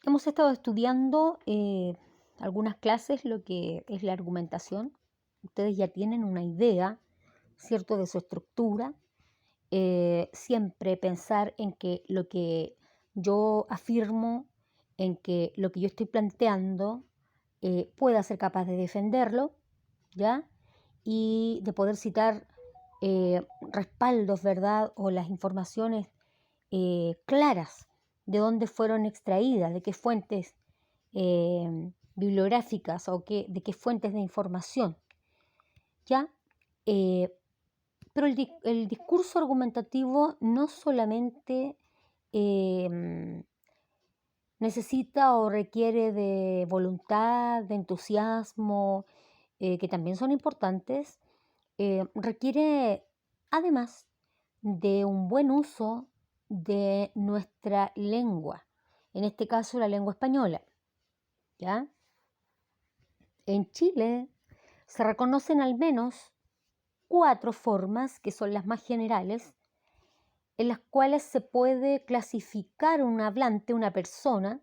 Hemos estado estudiando algunas clases, lo que es la argumentación. Ustedes ya tienen una idea, ¿cierto?, de su estructura. Siempre pensar en que lo que yo afirmo, en que lo que yo estoy planteando, pueda ser capaz de defenderlo, ¿ya? Y de poder citar respaldos, ¿verdad? O las informaciones claras de dónde fueron extraídas, de qué fuentes bibliográficas o de qué fuentes de información, ¿ya? Pero el discurso argumentativo no solamente necesita o requiere de voluntad, de entusiasmo, que también son importantes, requiere además de un buen uso de nuestra lengua, en este caso la lengua española, ¿ya? En Chile se reconocen al menos 4 formas, que son las más generales, en las cuales se puede clasificar un hablante, una persona,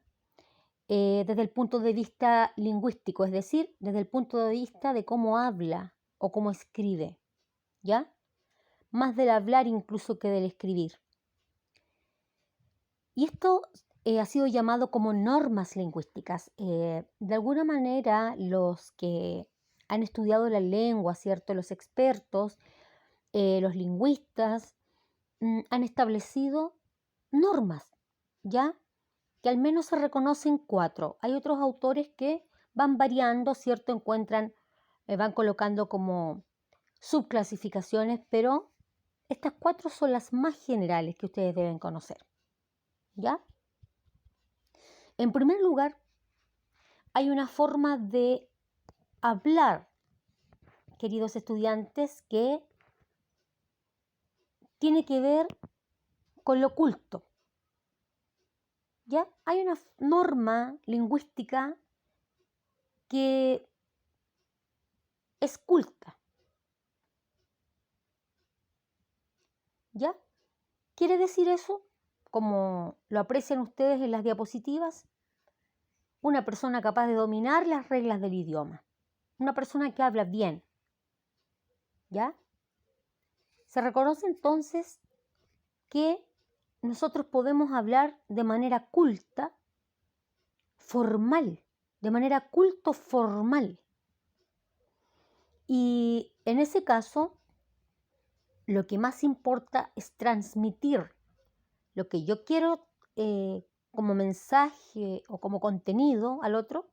desde el punto de vista lingüístico, es decir, desde el punto de vista de cómo habla o cómo escribe, ¿ya? Más del hablar incluso que del escribir. Y esto ha sido llamado como normas lingüísticas. De alguna manera, los que han estudiado la lengua, ¿cierto?, los expertos, los lingüistas, han establecido normas, ¿ya? Que al menos se reconocen 4. Hay otros autores que van variando, ¿cierto? Van colocando como subclasificaciones, pero estas 4 son las más generales que ustedes deben conocer, ¿ya? En primer lugar, hay una forma de hablar, queridos estudiantes, que tiene que ver con lo culto, ¿ya? Hay una norma lingüística que es culta, ¿ya? ¿Quiere decir eso? Como lo aprecian ustedes en las diapositivas, una persona capaz de dominar las reglas del idioma, una persona que habla bien, ¿ya? Se reconoce entonces que nosotros podemos hablar de manera culta, formal, de manera culto-formal. Y en ese caso, lo que más importa es transmitir lo que yo quiero como mensaje o como contenido al otro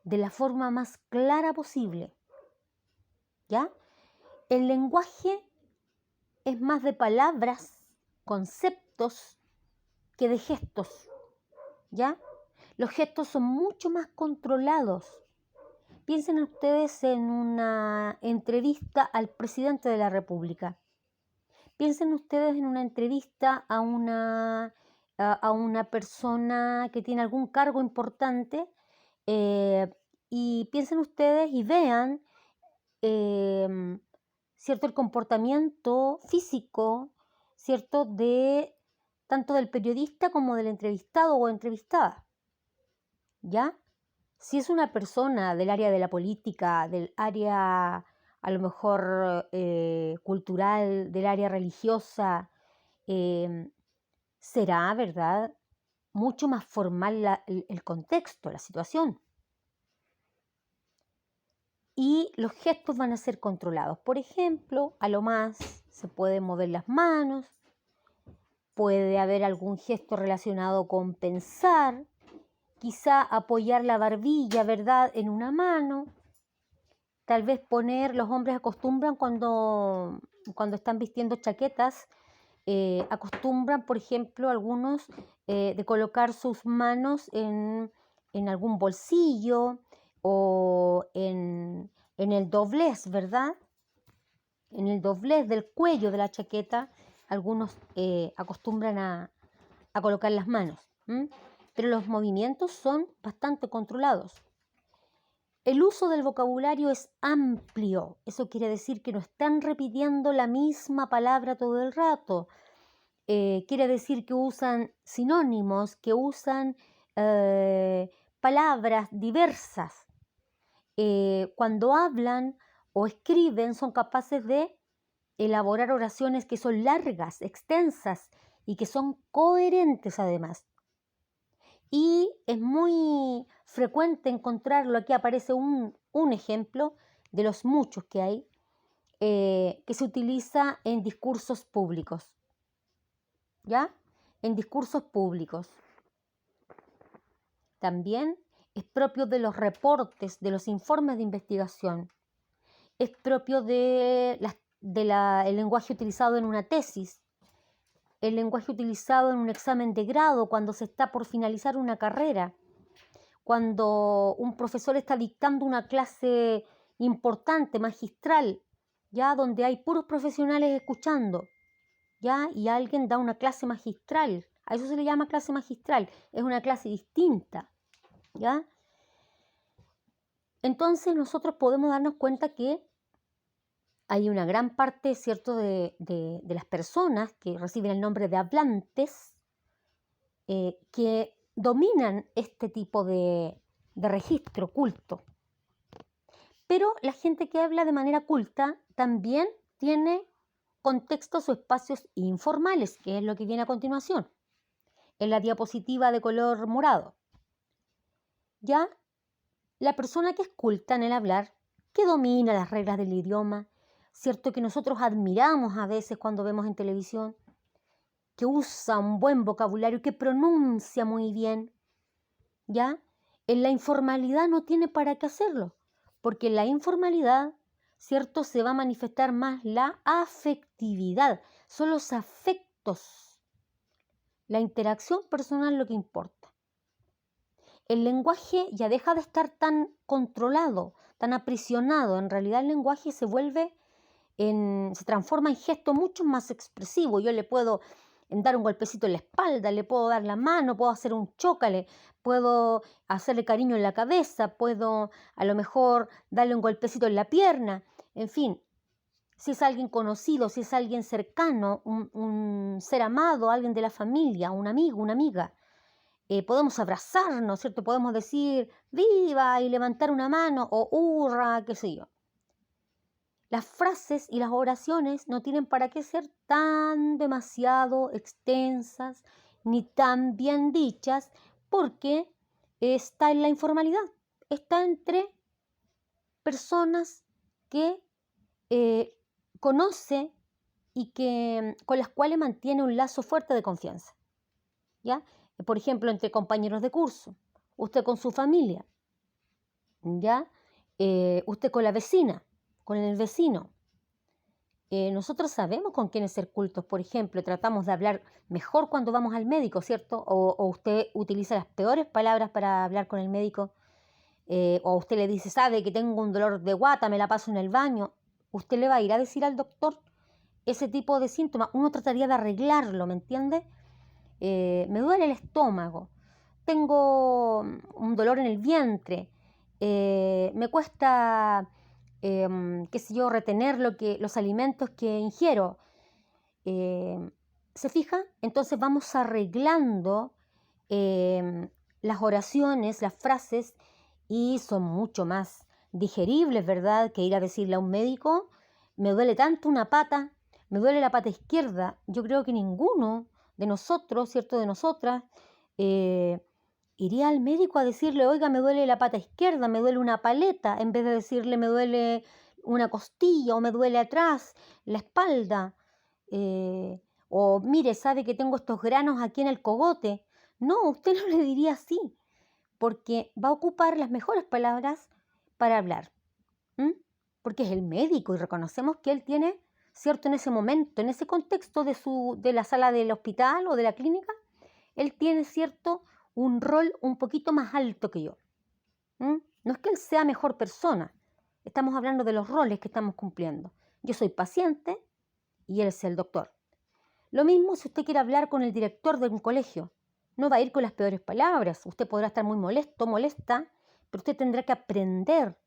de la forma más clara posible, ¿ya? El lenguaje es más de palabras, conceptos, que de gestos, ¿ya? Los gestos son mucho más controlados. Piensen ustedes en una entrevista al presidente de la República. Piensen ustedes en una entrevista a una persona que tiene algún cargo importante y piensen ustedes y vean, ¿cierto?, el comportamiento físico, ¿cierto?, tanto del periodista como del entrevistado o entrevistada, ¿ya? Si es una persona del área de la política, del área a lo mejor cultural, del área religiosa, será, ¿verdad?, mucho más formal el contexto, la situación. Y los gestos van a ser controlados. Por ejemplo, a lo más se pueden mover las manos, puede haber algún gesto relacionado con pensar, quizá apoyar la barbilla, ¿verdad?, en una mano. Tal vez los hombres acostumbran cuando están vistiendo chaquetas, acostumbran, por ejemplo, algunos de colocar sus manos en algún bolsillo o en el doblez, ¿verdad? En el doblez del cuello de la chaqueta, algunos acostumbran a colocar las manos, pero los movimientos son bastante controlados. El uso del vocabulario es amplio, eso quiere decir que no están repitiendo la misma palabra todo el rato. Quiere decir que usan sinónimos, que usan palabras diversas. Cuando hablan o escriben son capaces de elaborar oraciones que son largas, extensas y que son coherentes además. Y es muy frecuente encontrarlo, aquí aparece un ejemplo de los muchos que hay, que se utiliza en discursos públicos, ¿ya? En discursos públicos. También es propio de los reportes, de los informes de investigación. Es propio del lenguaje utilizado en una tesis, el lenguaje utilizado en un examen de grado cuando se está por finalizar una carrera, cuando un profesor está dictando una clase importante, magistral, ya donde hay puros profesionales escuchando, ya, y alguien da una clase magistral. A eso se le llama clase magistral, es una clase distinta, ¿ya? Entonces nosotros podemos darnos cuenta que hay una gran parte, ¿cierto?, de las personas que reciben el nombre de hablantes, que dominan este tipo de registro culto. Pero la gente que habla de manera culta también tiene contextos o espacios informales, que es lo que viene a continuación, en la diapositiva de color morado. Ya la persona que es culta en el hablar, que domina las reglas del idioma, cierto que nosotros admiramos a veces cuando vemos en televisión, que usa un buen vocabulario, que pronuncia muy bien, ¿ya? En la informalidad no tiene para qué hacerlo, porque en la informalidad, ¿cierto?, se va a manifestar más la afectividad, son los afectos, la interacción personal lo que importa. El lenguaje ya deja de estar tan controlado, tan aprisionado. En realidad el lenguaje se transforma en gesto mucho más expresivo. Yo le puedo dar un golpecito en la espalda, le puedo dar la mano, puedo hacer un chócale, puedo hacerle cariño en la cabeza, puedo a lo mejor darle un golpecito en la pierna. En fin, si es alguien conocido, si es alguien cercano, un ser amado, alguien de la familia, un amigo, una amiga. Podemos abrazarnos, ¿cierto? Podemos decir viva y levantar una mano o hurra, qué sé yo. Las frases y las oraciones no tienen para qué ser tan demasiado extensas ni tan bien dichas porque está en la informalidad, está entre personas que conoce y con las cuales mantiene un lazo fuerte de confianza, ¿ya? Por ejemplo, entre compañeros de curso, usted con su familia, ¿ya? Usted con la vecina, con el vecino. Nosotros sabemos con quiénes ser cultos, por ejemplo, tratamos de hablar mejor cuando vamos al médico, ¿cierto? O usted utiliza las peores palabras para hablar con el médico, o usted le dice, sabe que tengo un dolor de guata, me la paso en el baño. Usted le va a ir a decir al doctor ese tipo de síntomas. Uno trataría de arreglarlo, ¿me entiende? Me duele el estómago, tengo un dolor en el vientre, me cuesta, qué sé yo, retener los alimentos que ingiero. ¿Se fija? Entonces vamos arreglando las oraciones, las frases, y son mucho más digeribles, ¿verdad?, que ir a decirle a un médico, me duele tanto una pata, me duele la pata izquierda. Yo creo que ninguno de nosotros, ¿cierto?, de nosotras, iría al médico a decirle, oiga, me duele la pata izquierda, me duele una paleta, en vez de decirle, me duele una costilla o me duele atrás, la espalda, o mire, sabe que tengo estos granos aquí en el cogote. No, usted no le diría así, porque va a ocupar las mejores palabras para hablar, porque es el médico y reconocemos que él tiene, ¿cierto?, en ese momento, en ese contexto de la sala del hospital o de la clínica, él tiene, ¿cierto?, un rol un poquito más alto que yo. No es que él sea mejor persona, estamos hablando de los roles que estamos cumpliendo. Yo soy paciente y él es el doctor. Lo mismo si usted quiere hablar con el director de un colegio. No va a ir con las peores palabras. Usted podrá estar muy molesto, molesta, pero usted tendrá que aprender,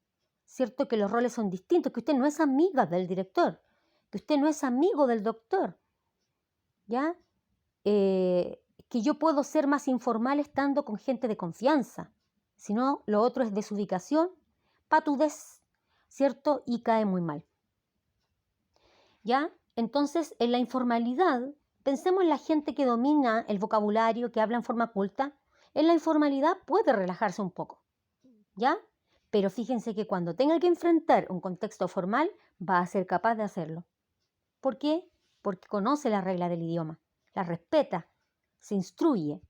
¿cierto?, que los roles son distintos, que usted no es amiga del director, que usted no es amigo del doctor, ¿ya? que yo puedo ser más informal estando con gente de confianza. Si no, lo otro es desubicación, patudez, ¿cierto? Y cae muy mal. ¿Ya? Entonces, en la informalidad, pensemos en la gente que domina el vocabulario, que habla en forma culta. En la informalidad puede relajarse un poco, ¿ya? Pero fíjense que cuando tenga que enfrentar un contexto formal, va a ser capaz de hacerlo. ¿Por qué? Porque conoce las reglas del idioma, las respeta, se instruye,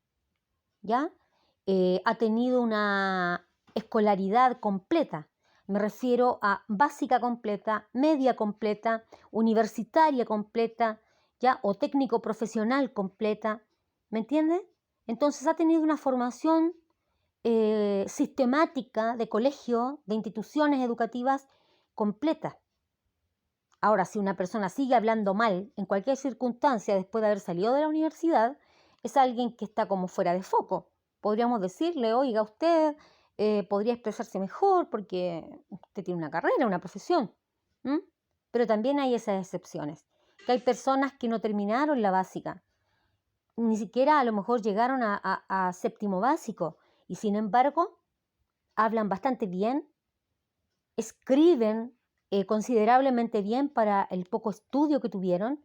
¿ya? Ha tenido una escolaridad completa. Me refiero a básica completa, media completa, universitaria completa, ¿ya? O técnico profesional completa. ¿Me entiendes? Entonces ha tenido una formación sistemática de colegio, de instituciones educativas completa. Ahora, si una persona sigue hablando mal en cualquier circunstancia después de haber salido de la universidad, es alguien que está como fuera de foco. Podríamos decirle, oiga, usted podría expresarse mejor porque usted tiene una carrera, una profesión. ¿Mm? Pero también hay esas excepciones, que hay personas que no terminaron la básica, ni siquiera a lo mejor llegaron a séptimo básico, y sin embargo hablan bastante bien, escriben considerablemente bien para el poco estudio que tuvieron,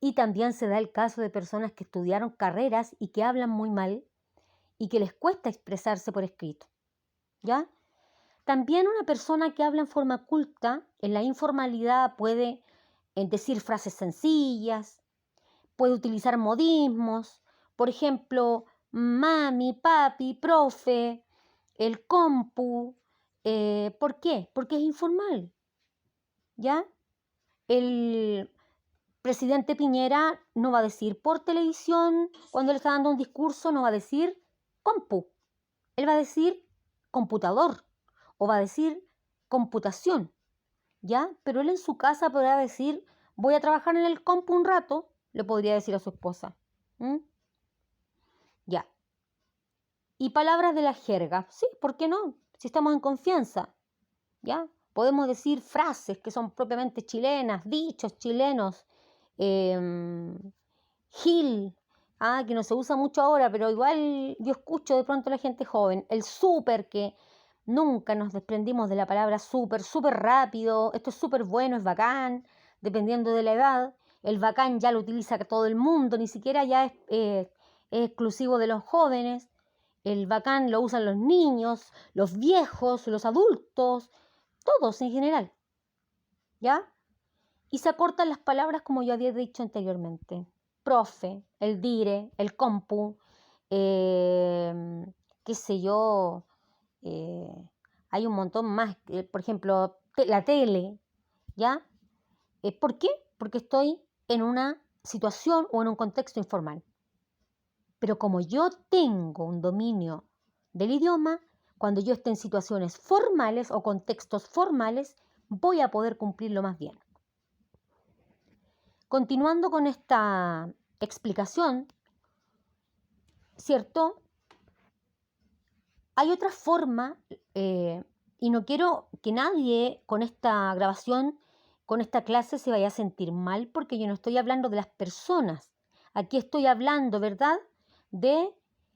y también se da el caso de personas que estudiaron carreras y que hablan muy mal y que les cuesta expresarse por escrito, ¿ya? También una persona que habla en forma culta, en la informalidad puede decir frases sencillas, puede utilizar modismos, por ejemplo, mami, papi, profe, el compu. ¿Por qué? Porque es informal, ¿ya? El presidente Piñera no va a decir por televisión, cuando le está dando un discurso, no va a decir compu. Él va a decir computador o va a decir computación, ¿ya? Pero él en su casa podrá decir, voy a trabajar en el compu un rato, le podría decir a su esposa. Ya. Y palabras de la jerga, sí, ¿por qué no? Si estamos en confianza, ¿ya? Podemos decir frases que son propiamente chilenas, dichos chilenos, gil, que no se usa mucho ahora, pero igual yo escucho de pronto a la gente joven, el súper, que nunca nos desprendimos de la palabra súper, súper rápido, esto es súper bueno, es bacán, dependiendo de la edad. El bacán ya lo utiliza todo el mundo, ni siquiera ya es exclusivo de los jóvenes. El bacán lo usan los niños, los viejos, los adultos, todos en general, ¿ya? Y se acortan las palabras como yo había dicho anteriormente. Profe, el dire, el compu, qué sé yo, eh, hay un montón más, por ejemplo, la tele, ¿ya? ¿Por qué? Porque estoy en una situación o en un contexto informal. Pero como yo tengo un dominio del idioma, cuando yo esté en situaciones formales o contextos formales, voy a poder cumplirlo más bien. Continuando con esta explicación, ¿cierto? Hay otra forma, y no quiero que nadie con esta grabación, con esta clase, se vaya a sentir mal, porque yo no estoy hablando de las personas. Aquí estoy hablando, ¿verdad?, de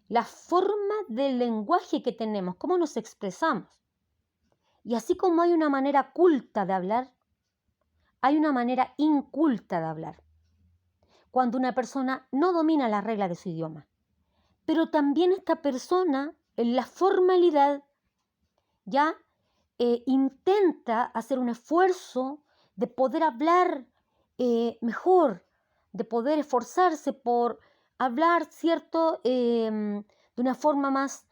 la forma del lenguaje que tenemos, cómo nos expresamos. Y así como hay una manera culta de hablar, hay una manera inculta de hablar. Cuando una persona no domina las reglas de su idioma. Pero también esta persona, en la formalidad, ya intenta hacer un esfuerzo de poder hablar mejor, de poder esforzarse por hablar, ¿cierto?, de una forma más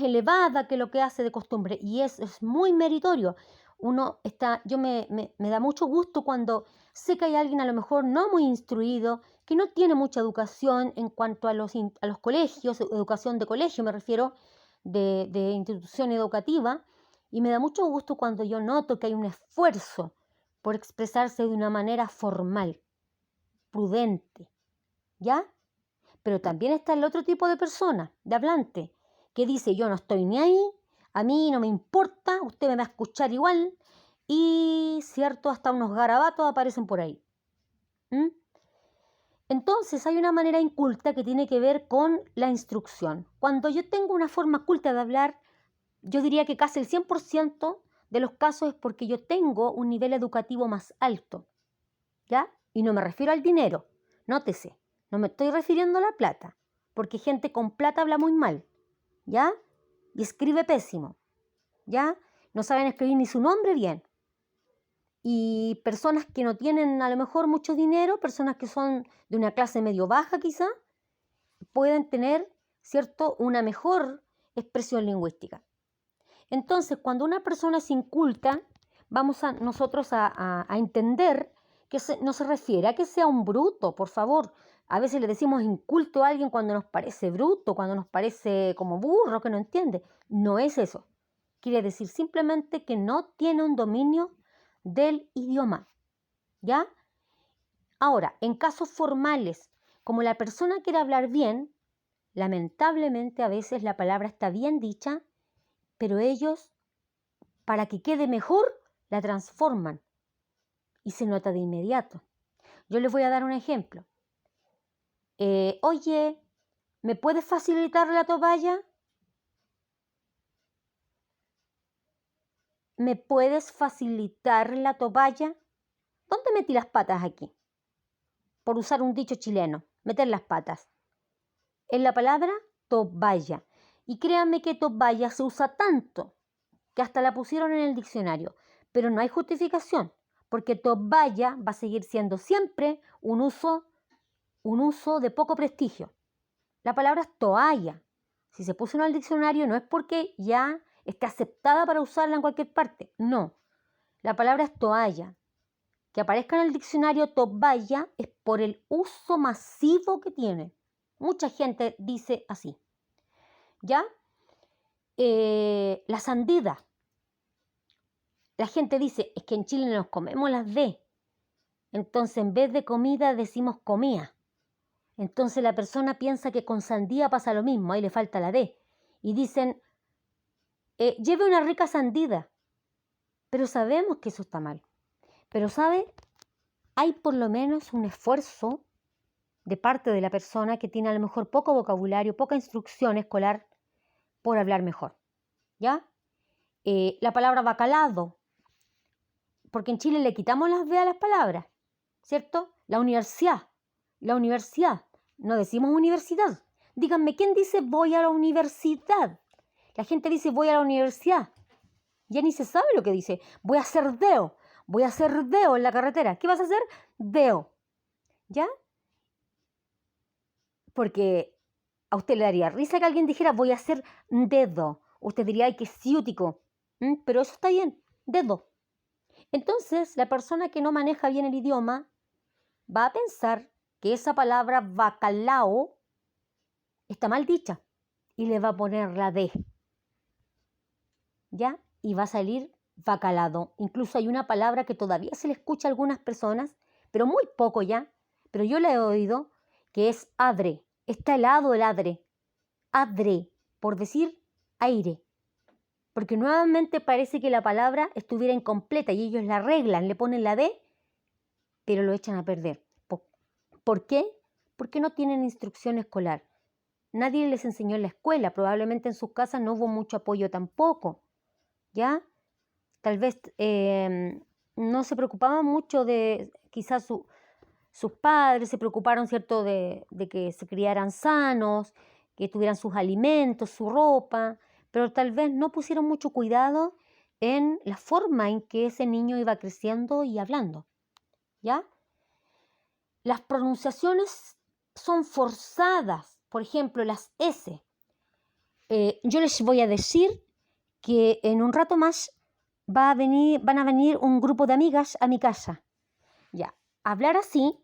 elevada que lo que hace de costumbre. Y es muy meritorio. Me da mucho gusto cuando sé que hay alguien a lo mejor no muy instruido, que no tiene mucha educación en cuanto a los colegios, educación de colegio me refiero, de institución educativa, y me da mucho gusto cuando yo noto que hay un esfuerzo por expresarse de una manera formal, prudente, ¿ya? Pero también está el otro tipo de persona, de hablante, que dice, yo no estoy ni ahí, a mí no me importa, usted me va a escuchar igual, y cierto, hasta unos garabatos aparecen por ahí. Entonces hay una manera inculta que tiene que ver con la instrucción. Cuando yo tengo una forma culta de hablar, yo diría que casi el 100% de los casos es porque yo tengo un nivel educativo más alto, ¿ya? Y no me refiero al dinero, nótese, no me estoy refiriendo a la plata, porque gente con plata habla muy mal, ¿ya? Y escribe pésimo, ¿ya? No saben escribir ni su nombre bien. Y personas que no tienen a lo mejor mucho dinero, personas que son de una clase medio baja quizá, pueden tener, ¿cierto?, una mejor expresión lingüística. Entonces, cuando una persona es inculta, vamos nosotros a entender que no se refiere a que sea un bruto, por favor. A veces le decimos inculto a alguien cuando nos parece bruto, cuando nos parece como burro, que no entiende. No es eso. Quiere decir simplemente que no tiene un dominio del idioma, ¿ya? Ahora, en casos formales, como la persona quiere hablar bien, lamentablemente a veces la palabra está bien dicha, pero ellos, para que quede mejor, la transforman y se nota de inmediato. Yo les voy a dar un ejemplo. Oye, ¿me puedes facilitar la toalla? ¿Me puedes facilitar la toalla? ¿Dónde metí las patas aquí? Por usar un dicho chileno, meter las patas. En la palabra toalla. Y créanme que toalla se usa tanto que hasta la pusieron en el diccionario. Pero no hay justificación, porque toalla va a seguir siendo siempre un uso de poco prestigio. La palabra es toalla. Si se puso en el diccionario no es porque ya esté aceptada para usarla en cualquier parte. No. La palabra es toalla. Que aparezca en el diccionario toalla es por el uso masivo que tiene. Mucha gente dice así. ¿Ya? La sandida. La gente dice, es que en Chile nos comemos las D. Entonces, en vez de comida, decimos comía. Entonces, la persona piensa que con sandía pasa lo mismo, ahí le falta la D. Y dicen, lleve una rica sandida. Pero sabemos que eso está mal. Pero, ¿sabe? Hay por lo menos un esfuerzo de parte de la persona que tiene a lo mejor poco vocabulario, poca instrucción escolar por hablar mejor. ¿Ya? La palabra bacalado, porque en Chile le quitamos las D a las palabras, ¿cierto? La universidad, no decimos universidad. Díganme, ¿quién dice voy a la universidad? La gente dice voy a la universidad. Ya ni se sabe lo que dice. Voy a hacer deo en la carretera. ¿Qué vas a hacer? Deo. ¿Ya? Porque a usted le daría risa que alguien dijera voy a hacer dedo. Usted diría, ay, qué ciútico. Pero eso está bien, dedo. Entonces, la persona que no maneja bien el idioma va a pensar que esa palabra bacalao está mal dicha y le va a poner la D. ¿Ya? Y va a salir bacalado. Incluso hay una palabra que todavía se le escucha a algunas personas, pero muy poco ya, pero yo la he oído, que es adre. Está helado el adre. Adre, por decir aire. Porque nuevamente parece que la palabra estuviera incompleta y ellos la arreglan, le ponen la D, pero lo echan a perder. ¿Por qué? Porque no tienen instrucción escolar. Nadie les enseñó en la escuela, probablemente en sus casas no hubo mucho apoyo tampoco, ¿ya? Tal vez no se preocupaban mucho de, quizás sus padres se preocuparon, ¿cierto?, de que se criaran sanos, que tuvieran sus alimentos, su ropa, pero tal vez no pusieron mucho cuidado en la forma en que ese niño iba creciendo y hablando, ¿ya? Las pronunciaciones son forzadas, por ejemplo, las S. Yo les voy a decir que en un rato más van a venir un grupo de amigas a mi casa. Ya, hablar así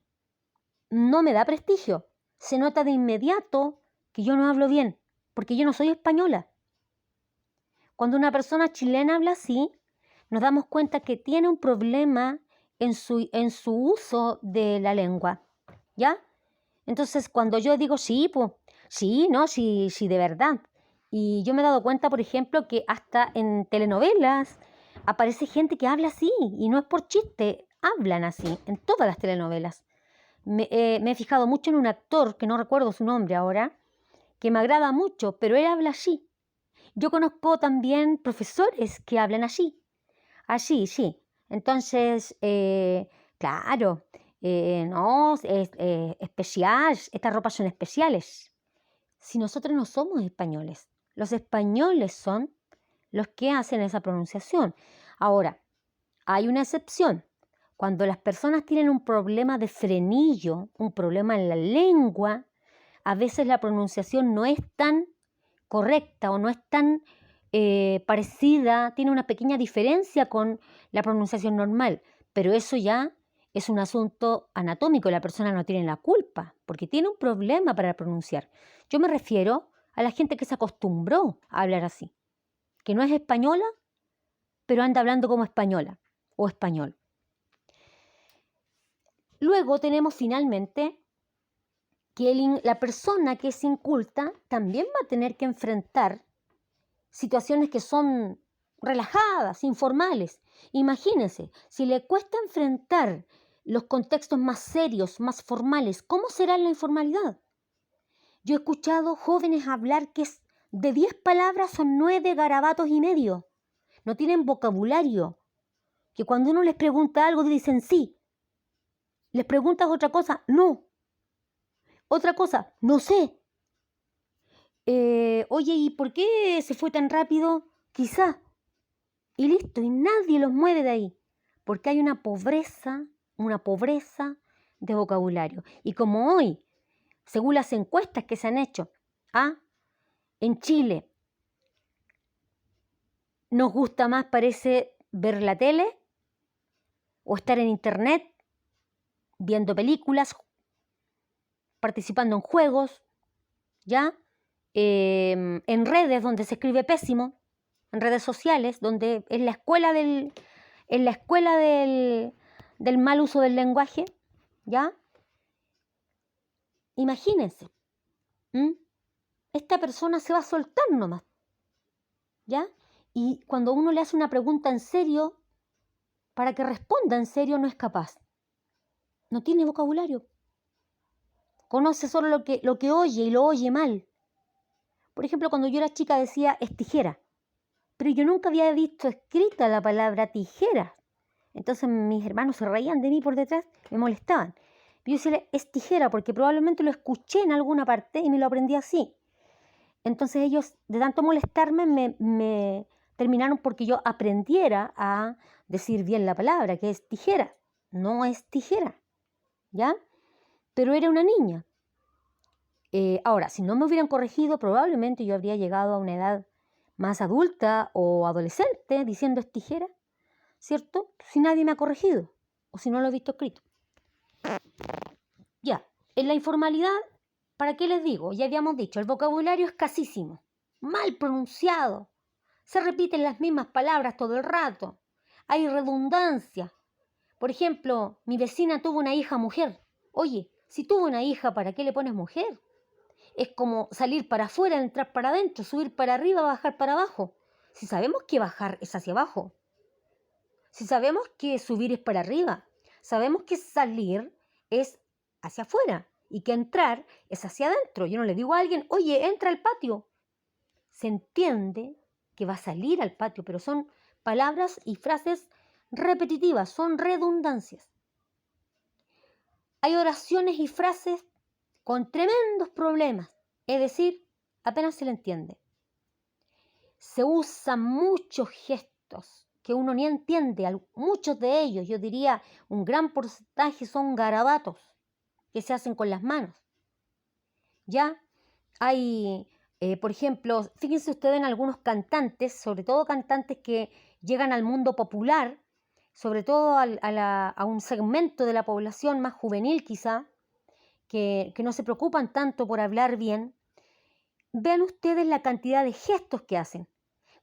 no me da prestigio. Se nota de inmediato que yo no hablo bien, porque yo no soy española. Cuando una persona chilena habla así, nos damos cuenta que tiene un problema en su uso de la lengua, ¿ya? Entonces, cuando yo digo sí, pues, sí, no, sí, de verdad. Y yo me he dado cuenta, por ejemplo, que hasta en telenovelas aparece gente que habla así, y no es por chiste, hablan así, en todas las telenovelas. Me he fijado mucho en un actor, que no recuerdo su nombre ahora, que me agrada mucho, pero él habla así. Yo conozco también profesores que hablan así. Así, sí. Entonces, claro, no, es especial, estas ropas son especiales. Si nosotros no somos españoles, los españoles son los que hacen esa pronunciación. Ahora, hay una excepción. Cuando las personas tienen un problema de frenillo, un problema en la lengua, a veces la pronunciación no es tan correcta o no es tan parecida, tiene una pequeña diferencia con la pronunciación normal, pero eso ya es un asunto anatómico, la persona no tiene la culpa, porque tiene un problema para pronunciar. Yo me refiero a la gente que se acostumbró a hablar así, que no es española, pero anda hablando como española o español. Luego tenemos finalmente que la persona que es inculta también va a tener que enfrentar situaciones que son relajadas, informales. Imagínense, si le cuesta enfrentar los contextos más serios, más formales, ¿cómo será la informalidad? Yo he escuchado jóvenes hablar que de 10 palabras son 9 garabatos y medio. No tienen vocabulario. Que cuando uno les pregunta algo dicen sí. Les preguntas otra cosa, no. Otra cosa, no sé. Oye, ¿y por qué se fue tan rápido? Quizá. Y listo, y nadie los mueve de ahí, porque hay una pobreza de vocabulario. Y como hoy, según las encuestas que se han hecho, en Chile, nos gusta más, parece, ver la tele o estar en internet, viendo películas, participando en juegos, ¿ya? En redes donde se escribe pésimo, en redes sociales, donde es la escuela del mal uso del lenguaje, ¿ya? Imagínense, esta persona se va a soltar nomás, ¿ya? Y cuando uno le hace una pregunta en serio, para que responda en serio no es capaz. No tiene vocabulario. Conoce solo lo que oye y lo oye mal. Por ejemplo, cuando yo era chica decía es tijera, pero yo nunca había visto escrita la palabra tijera. Entonces mis hermanos se reían de mí por detrás, me molestaban. Yo decía es tijera porque probablemente lo escuché en alguna parte y me lo aprendí así. Entonces ellos, de tanto molestarme, me terminaron porque yo aprendiera a decir bien la palabra, que es tijera. No es tijera, ¿ya? Pero era una niña. Ahora, si no me hubieran corregido, probablemente yo habría llegado a una edad más adulta o adolescente diciendo es tijera, ¿cierto? Si nadie me ha corregido o si no lo he visto escrito. Ya, en la informalidad, ¿para qué les digo? Ya habíamos dicho, el vocabulario es escasísimo, mal pronunciado, se repiten las mismas palabras todo el rato, hay redundancia. Por ejemplo, mi vecina tuvo una hija mujer. Oye, si tuvo una hija, ¿para qué le pones mujer? Es como salir para afuera, entrar para adentro, subir para arriba, bajar para abajo. Si sabemos que bajar es hacia abajo, si sabemos que subir es para arriba, sabemos que salir es hacia afuera y que entrar es hacia adentro. Yo no le digo a alguien, oye, entra al patio. Se entiende que va a salir al patio, pero son palabras y frases repetitivas, son redundancias. Hay oraciones y frases con tremendos problemas, es decir, apenas se le entiende. Se usan muchos gestos que uno ni entiende, muchos de ellos, yo diría un gran porcentaje son garabatos que se hacen con las manos. Ya hay, por ejemplo, fíjense ustedes en algunos cantantes, sobre todo cantantes que llegan al mundo popular, sobre todo a un segmento de la población más juvenil quizá, que no se preocupan tanto por hablar bien. Vean ustedes la cantidad de gestos que hacen.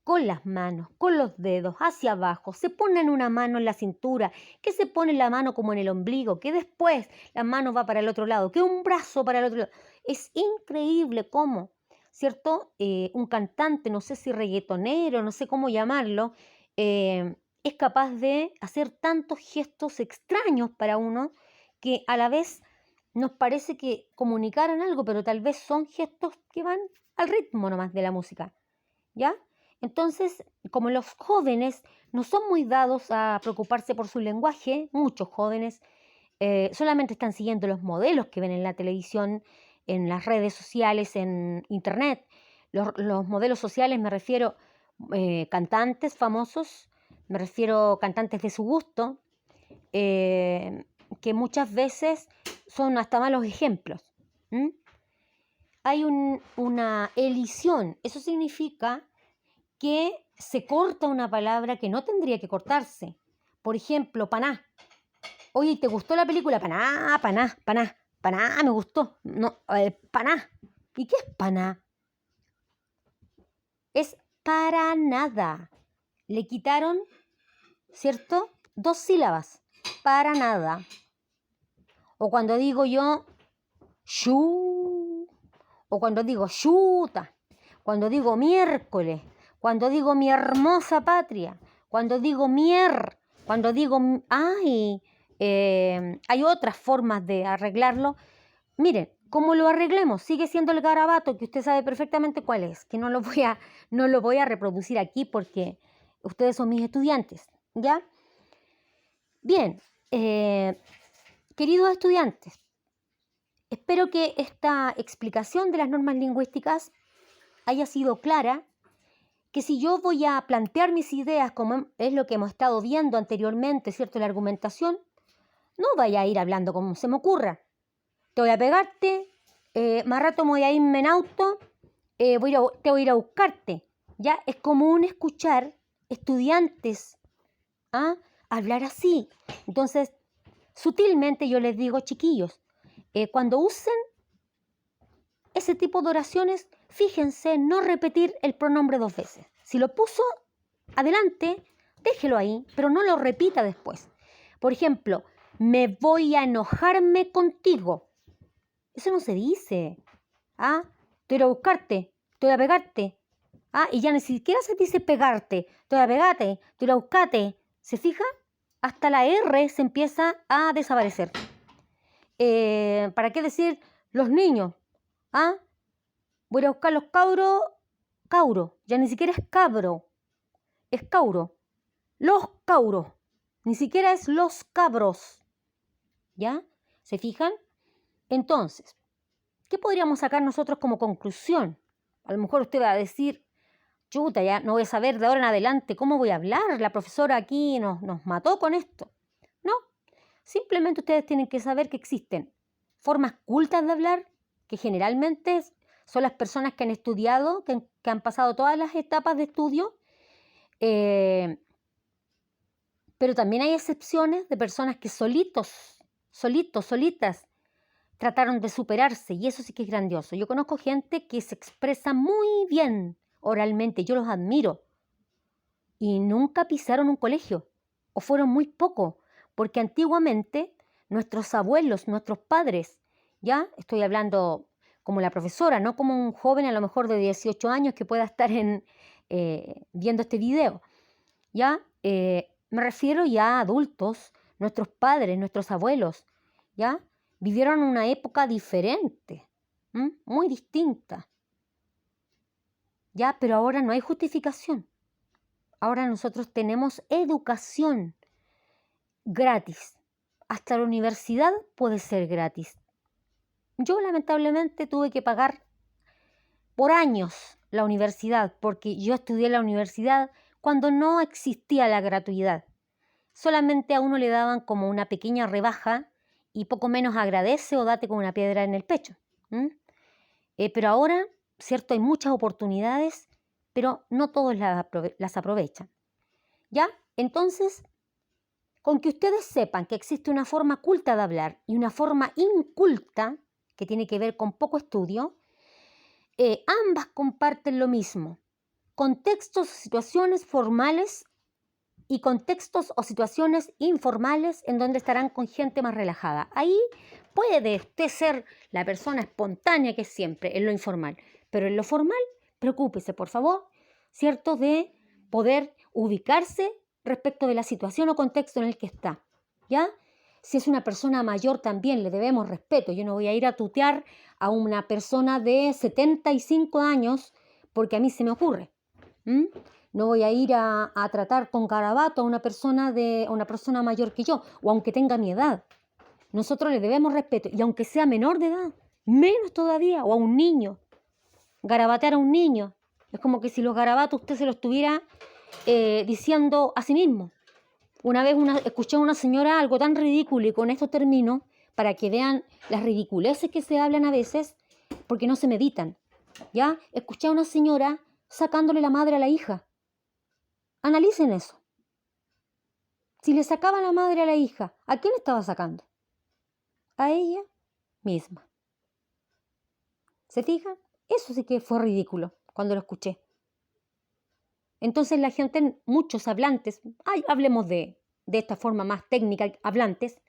Con las manos, con los dedos, hacia abajo, se ponen una mano en la cintura, que se pone la mano como en el ombligo, que después la mano va para el otro lado, que un brazo para el otro lado. Es increíble cómo, ¿cierto? Un cantante, no sé si reggaetonero, no sé cómo llamarlo, es capaz de hacer tantos gestos extraños para uno que a la vez nos parece que comunicaran algo, pero tal vez son gestos que van al ritmo nomás de la música, ¿ya? Entonces, como los jóvenes no son muy dados a preocuparse por su lenguaje, muchos jóvenes solamente están siguiendo los modelos que ven en la televisión, en las redes sociales, en internet. Los modelos sociales me refiero cantantes famosos, me refiero cantantes de su gusto, que muchas veces son hasta malos ejemplos. ¿Mm? Hay una elisión, eso significa que se corta una palabra que no tendría que cortarse. Por ejemplo, paná. Oye, ¿te gustó la película? Paná, paná, paná, paná, me gustó. No, paná. ¿Y qué es paná? Es para nada. Le quitaron, ¿cierto? 2 sílabas. Para nada. O cuando digo yo, shu. O cuando digo chuta. Cuando digo miércoles. Cuando digo mi hermosa patria. Cuando digo Cuando digo ay. Hay otras formas de arreglarlo. Miren, ¿cómo lo arreglemos? Sigue siendo el garabato, que usted sabe perfectamente cuál es, que no lo voy a reproducir aquí porque ustedes son mis estudiantes, ¿ya? Bien, queridos estudiantes, espero que esta explicación de las normas lingüísticas haya sido clara, que si yo voy a plantear mis ideas como es lo que hemos estado viendo anteriormente, ¿cierto? La argumentación, no vaya a ir hablando como se me ocurra. Te voy a pegarte, más rato me voy a irme en auto, te voy a ir a buscarte. Ya es común escuchar estudiantes hablar así. Entonces, sutilmente yo les digo, chiquillos, cuando usen ese tipo de oraciones, fíjense en no repetir el pronombre 2 veces. Si lo puso adelante, déjelo ahí, pero no lo repita después. Por ejemplo, me voy a enojarme contigo. Eso no se dice. Te voy a buscarte, te voy a pegarte. Y ya ni siquiera se dice pegarte, te voy a pegarte, te voy a buscarte. ¿Se fija? Hasta la R se empieza a desaparecer. ¿Para qué decir los niños? Voy a buscar los cabros, cauro. Ya ni siquiera es cabro, es cauro. Los cauros, ni siquiera es los cabros. ¿Ya? ¿Se fijan? Entonces, ¿qué podríamos sacar nosotros como conclusión? A lo mejor usted va a decir, chuta, ya no voy a saber de ahora en adelante cómo voy a hablar. La profesora aquí nos mató con esto. No, simplemente ustedes tienen que saber que existen formas cultas de hablar, que generalmente son las personas que han estudiado, que han pasado todas las etapas de estudio, pero también hay excepciones de personas que solitas, trataron de superarse, y eso sí que es grandioso. Yo conozco gente que se expresa muy bien oralmente, yo los admiro, y nunca pisaron un colegio, o fueron muy pocos, porque antiguamente nuestros abuelos, nuestros padres, ya estoy hablando como la profesora, no como un joven a lo mejor de 18 años que pueda estar viendo este video, ya me refiero ya a adultos, nuestros padres, nuestros abuelos, ya vivieron una época diferente, muy distinta, ya, pero ahora no hay justificación. Ahora nosotros tenemos educación gratis. Hasta la universidad puede ser gratis. Yo lamentablemente tuve que pagar por años la universidad, porque yo estudié en la universidad cuando no existía la gratuidad. Solamente a uno le daban como una pequeña rebaja y poco menos agradece o date con una piedra en el pecho. Pero ahora, cierto, hay muchas oportunidades, pero no todos las aprovechan. ¿Ya? Entonces, con que ustedes sepan que existe una forma culta de hablar y una forma inculta, que tiene que ver con poco estudio, ambas comparten lo mismo. Contextos o situaciones formales y contextos o situaciones informales en donde estarán con gente más relajada. Ahí puede usted ser la persona espontánea que es siempre en lo informal, pero en lo formal, preocúpese, por favor, ¿cierto?, de poder ubicarse respecto de la situación o contexto en el que está, ¿ya? Si es una persona mayor también le debemos respeto. Yo no voy a ir a tutear a una persona de 75 años porque a mí se me ocurre. No voy a ir a tratar con garabato a una persona mayor que yo, o aunque tenga mi edad. Nosotros le debemos respeto, y aunque sea menor de edad, menos todavía, o a un niño. Garabatear a un niño es como que si los garabatos usted se los estuviera diciendo a sí mismo. Una vez escuché a una señora algo tan ridículo, y con esto termino, para que vean las ridiculeces que se hablan a veces, porque no se meditan. ¿Ya? Escuché a una señora sacándole la madre a la hija. Analicen eso. Si le sacaba la madre a la hija, ¿a quién estaba sacando? A ella misma. ¿Se fijan? Eso sí que fue ridículo cuando lo escuché. Entonces la gente, muchos hablantes, hablemos de esta forma más técnica, hablantes,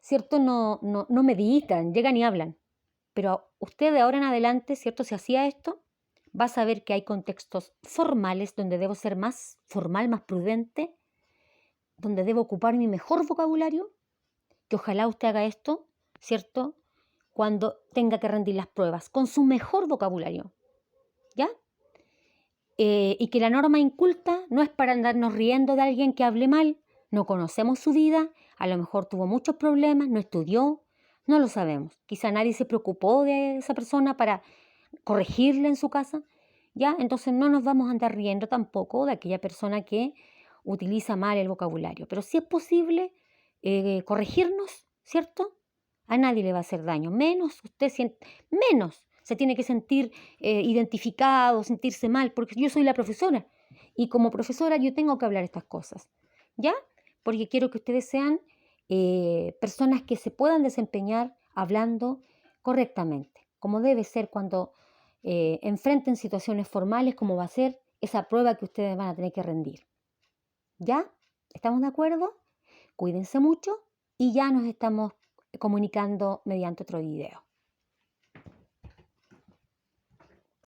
¿cierto? No meditan, llegan y hablan. Pero usted de ahora en adelante, ¿cierto? Si hacía esto, va a saber que hay contextos formales donde debo ser más formal, más prudente, donde debo ocupar mi mejor vocabulario, que ojalá usted haga esto, ¿cierto? Cuando tenga que rendir las pruebas, con su mejor vocabulario, ¿ya? Y que la norma inculta no es para andarnos riendo de alguien que hable mal, no conocemos su vida, a lo mejor tuvo muchos problemas, no estudió, no lo sabemos. Quizá nadie se preocupó de esa persona para corregirle en su casa, ¿ya? Entonces no nos vamos a andar riendo tampoco de aquella persona que utiliza mal el vocabulario. Pero sí es posible corregirnos, ¿cierto? A nadie le va a hacer daño, menos menos se tiene que sentir identificado, sentirse mal, porque yo soy la profesora y como profesora yo tengo que hablar estas cosas, ¿ya? Porque quiero que ustedes sean personas que se puedan desempeñar hablando correctamente, como debe ser cuando enfrenten situaciones formales, como va a ser esa prueba que ustedes van a tener que rendir. ¿Ya? ¿Estamos de acuerdo? Cuídense mucho y ya nos estamos comunicando mediante otro video.